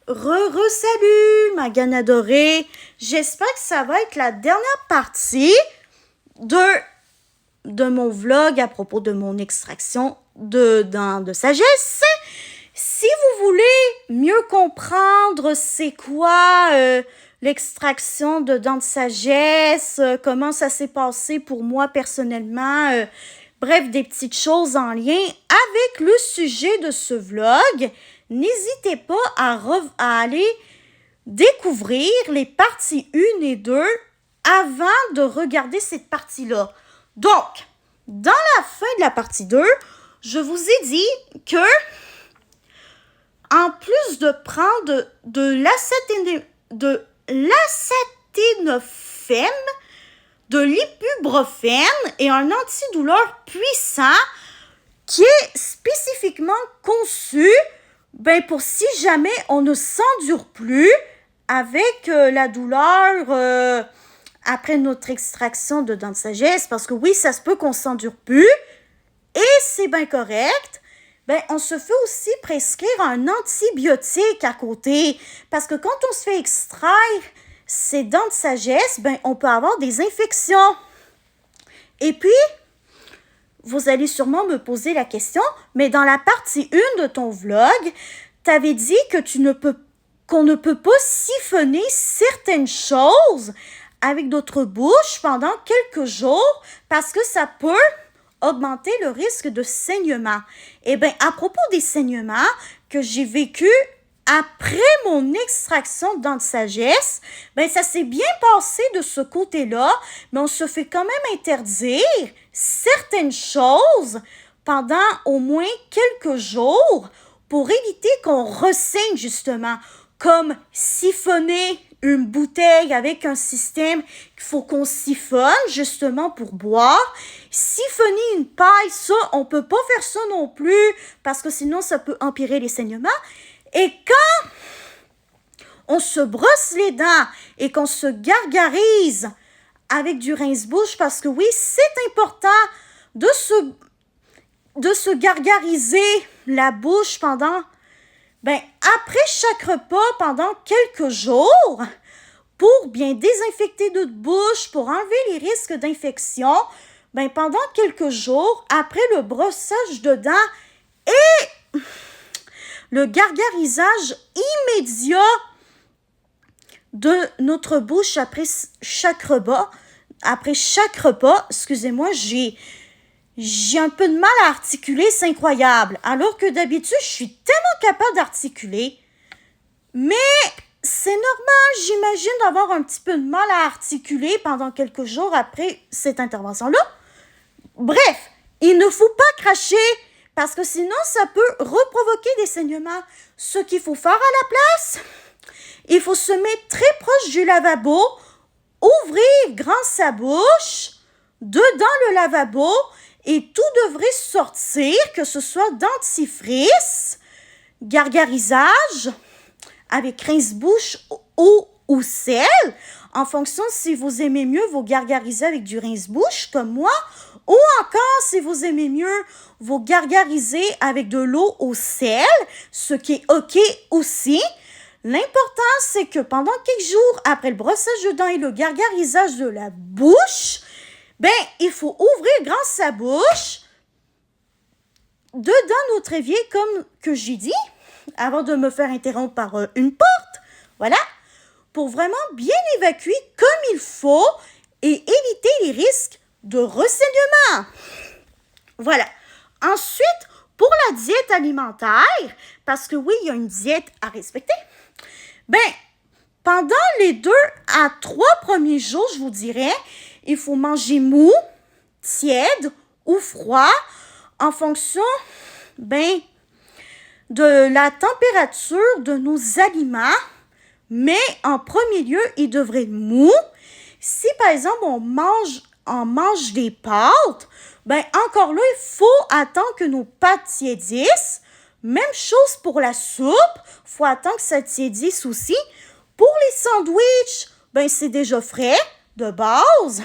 Salut, ma gaine adorée. J'espère que ça va être la dernière partie de mon vlog à propos de mon extraction de dents de sagesse. Si vous voulez mieux comprendre c'est quoi l'extraction de dents de sagesse, comment ça s'est passé pour moi personnellement, bref, des petites choses en lien avec le sujet de ce vlog, n'hésitez pas à aller découvrir les parties 1 et 2 avant de regarder cette partie-là. Donc, dans la fin de la partie 2, je vous ai dit que, en plus de prendre de l'acétaminophène, de l'ibuprofène et un antidouleur puissant qui est spécifiquement conçu pour si jamais on ne s'endure plus avec la douleur après notre extraction de dents de sagesse, parce que oui, ça se peut qu'on s'endure plus et c'est bien correct. On se fait aussi prescrire un antibiotique à côté, parce que quand on se fait extraire ces dents de sagesse, on peut avoir des infections. Et puis, vous allez sûrement me poser la question, mais dans la partie 1 de ton vlog, tu avais dit que qu'on ne peut pas siphonner certaines choses avec d'autres bouches pendant quelques jours parce que ça peut augmenter le risque de saignement. À propos des saignements que j'ai vécu après mon extraction de dents de sagesse, ça s'est bien passé de ce côté-là, mais on se fait quand même interdire certaines choses pendant au moins quelques jours pour éviter qu'on ressaigne justement, comme siphonner une bouteille avec un système qu'il faut qu'on siphonne justement pour boire. Siphonner une paille, ça, on peut pas faire ça non plus parce que sinon ça peut empirer les saignements. Et quand on se brosse les dents et qu'on se gargarise avec du rince-bouche, parce que oui, c'est important de se gargariser la bouche après chaque repas pendant quelques jours pour bien désinfecter notre bouche, pour enlever les risques d'infection, pendant quelques jours après le brossage de dents et le gargarisage immédiat de notre bouche après chaque repas. Excusez-moi, j'ai un peu de mal à articuler, c'est incroyable. Alors que d'habitude, je suis tellement capable d'articuler. Mais c'est normal, j'imagine, d'avoir un petit peu de mal à articuler pendant quelques jours après cette intervention-là. Bref, il ne faut pas cracher parce que sinon, ça peut reprovoquer des saignements. Ce qu'il faut faire à la place, il faut se mettre très proche du lavabo, ouvrir grand sa bouche, dedans le lavabo, et tout devrait sortir, que ce soit dentifrice, gargarisage, avec rince-bouche ou sel, en fonction si vous aimez mieux vous gargariser avec du rince-bouche comme moi, ou encore si vous aimez mieux vous gargariser avec de l'eau au sel, ce qui est OK aussi. L'important, c'est que pendant quelques jours après le brossage de dents et le gargarisage de la bouche, il faut ouvrir grand sa bouche, dedans notre évier, comme que j'ai dit, avant de me faire interrompre par une porte, voilà, pour vraiment bien évacuer comme il faut et éviter les risques de ressaignement. Voilà. Ensuite, pour la diète alimentaire, parce que oui, il y a une diète à respecter, pendant les 2 à 3 premiers jours, je vous dirais, il faut manger mou, tiède ou froid en fonction, de la température de nos aliments. Mais en premier lieu, il devrait être mou. Si, par exemple, on mange des pâtes, encore là, il faut attendre que nos pâtes tiédissent. Même chose pour la soupe, il faut attendre que ça tiédisse aussi. Pour les sandwichs, c'est déjà frais, de base.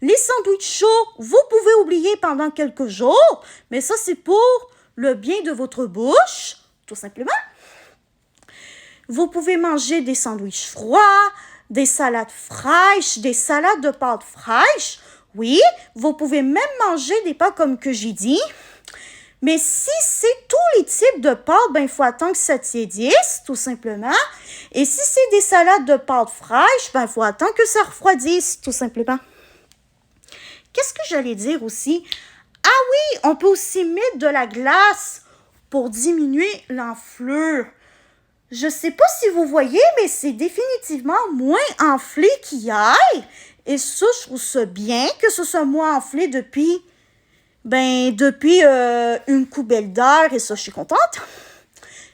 Les sandwichs chauds, vous pouvez oublier pendant quelques jours, mais ça, c'est pour le bien de votre bouche, tout simplement. Vous pouvez manger des sandwichs froids, des salades fraîches, des salades de pâtes fraîches. Oui, vous pouvez même manger des pâtes comme que j'ai dit. Mais si c'est tous les types de pâtes, il faut attendre que ça tiédisse, tout simplement. Et si c'est des salades de pâtes fraîches, il faut attendre que ça refroidisse, tout simplement. Qu'est-ce que j'allais dire aussi? Ah oui, on peut aussi mettre de la glace pour diminuer l'enflure. Je ne sais pas si vous voyez, mais c'est définitivement moins enflé qu'hier. Et ça, je trouve ça bien que ce soit moins enflé depuis une coubelle d'heure, et ça, je suis contente.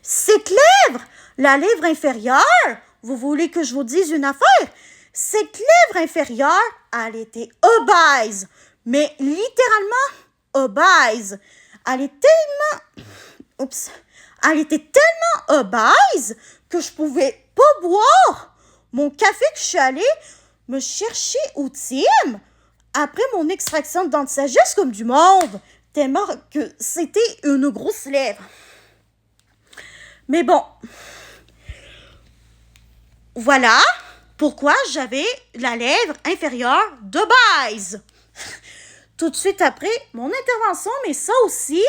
Cette lèvre, la lèvre inférieure, vous voulez que je vous dise une affaire? Cette lèvre inférieure, elle était obèse, mais littéralement obèse. Elle était tellement obèse que je pouvais pas boire mon café que je suis allée me chercher au Tim après mon extraction de dents de sagesse comme du monde, tellement que c'était une grosse lèvre. Mais bon, voilà pourquoi j'avais la lèvre inférieure d'obèse. Tout de suite après mon intervention, mais ça aussi,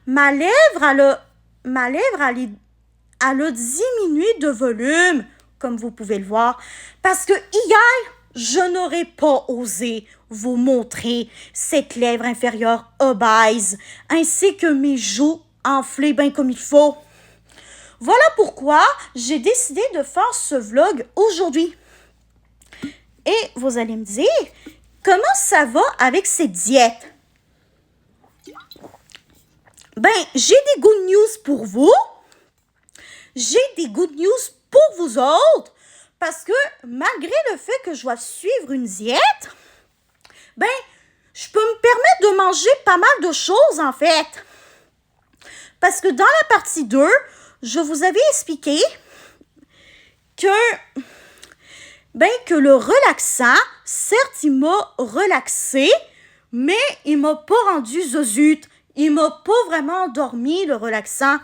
ma lèvre, elle a diminué de volume, comme vous pouvez le voir, parce que hier, je n'aurais pas osé vous montrer cette lèvre inférieure obèse, ainsi que mes joues enflées bien comme il faut. Voilà pourquoi j'ai décidé de faire ce vlog aujourd'hui. Et vous allez me dire, comment ça va avec cette diète? J'ai des good news pour vous. J'ai des good news pour vous autres. Parce que malgré le fait que je dois suivre une diète, je peux me permettre de manger pas mal de choses en fait. Parce que dans la partie 2, je vous avais expliqué que le relaxant, certes, il m'a relaxé, mais il m'a pas rendu zozute. Il m'a pas vraiment endormi, le relaxant.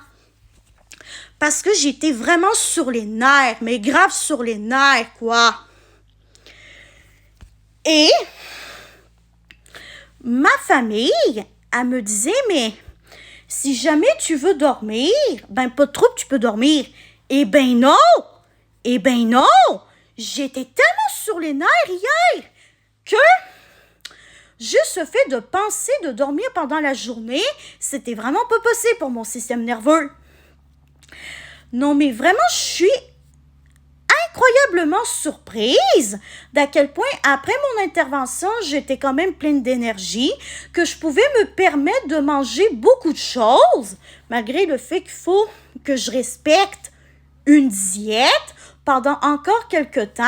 Parce que j'étais vraiment sur les nerfs, mais grave sur les nerfs, quoi. Et ma famille, elle me disait, mais si jamais tu veux dormir, pas de trouble, tu peux dormir. Eh ben non! J'étais tellement sur les nerfs hier que juste le fait de penser de dormir pendant la journée, c'était vraiment pas possible pour mon système nerveux. Non, mais vraiment, je suis incroyablement surprise d'à quel point, après mon intervention, j'étais quand même pleine d'énergie, que je pouvais me permettre de manger beaucoup de choses, malgré le fait qu'il faut que je respecte une diète pendant encore quelques temps.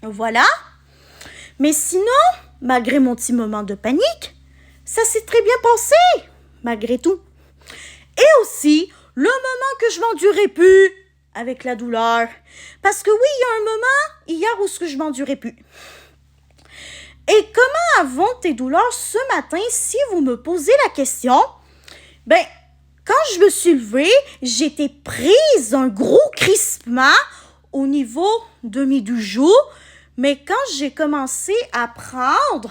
Voilà. Mais sinon, malgré mon petit moment de panique, ça s'est très bien passé, malgré tout. Et aussi, le moment que je m'endurais plus avec la douleur. Parce que oui, il y a un moment hier où je m'endurais plus. Et comment vont tes douleurs ce matin, si vous me posez la question? Quand je me suis levée, j'étais prise d'un gros crispement au niveau de mes deux joues. Mais quand j'ai commencé à prendre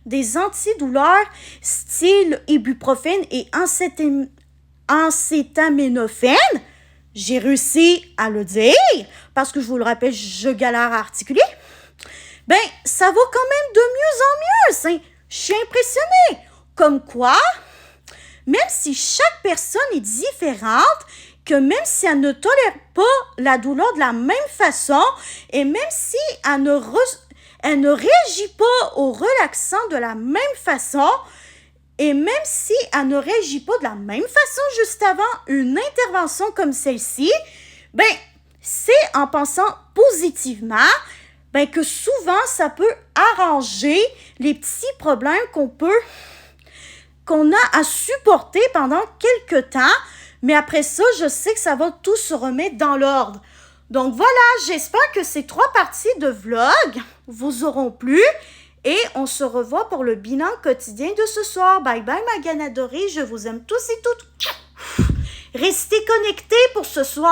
des antidouleurs style ibuprofène et acétaminophène, j'ai réussi à le dire, parce que je vous le rappelle, je galère à articuler. Ça va quand même de mieux en mieux. Je suis impressionnée. Comme quoi, même si chaque personne est différente, que même si elle ne tolère pas la douleur de la même façon, et même si elle ne réagit pas au relaxant de la même façon, et même si elle ne réagit pas de la même façon juste avant une intervention comme celle-ci, c'est en pensant positivement que souvent ça peut arranger les petits problèmes qu'on a à supporter pendant quelques temps. Mais après ça, je sais que ça va tout se remettre dans l'ordre. Donc voilà, j'espère que ces 3 parties de vlog vous auront plu. Et on se revoit pour le bilan quotidien de ce soir. Bye bye ma gaine adorée, je vous aime tous et toutes. Restez connectés pour ce soir.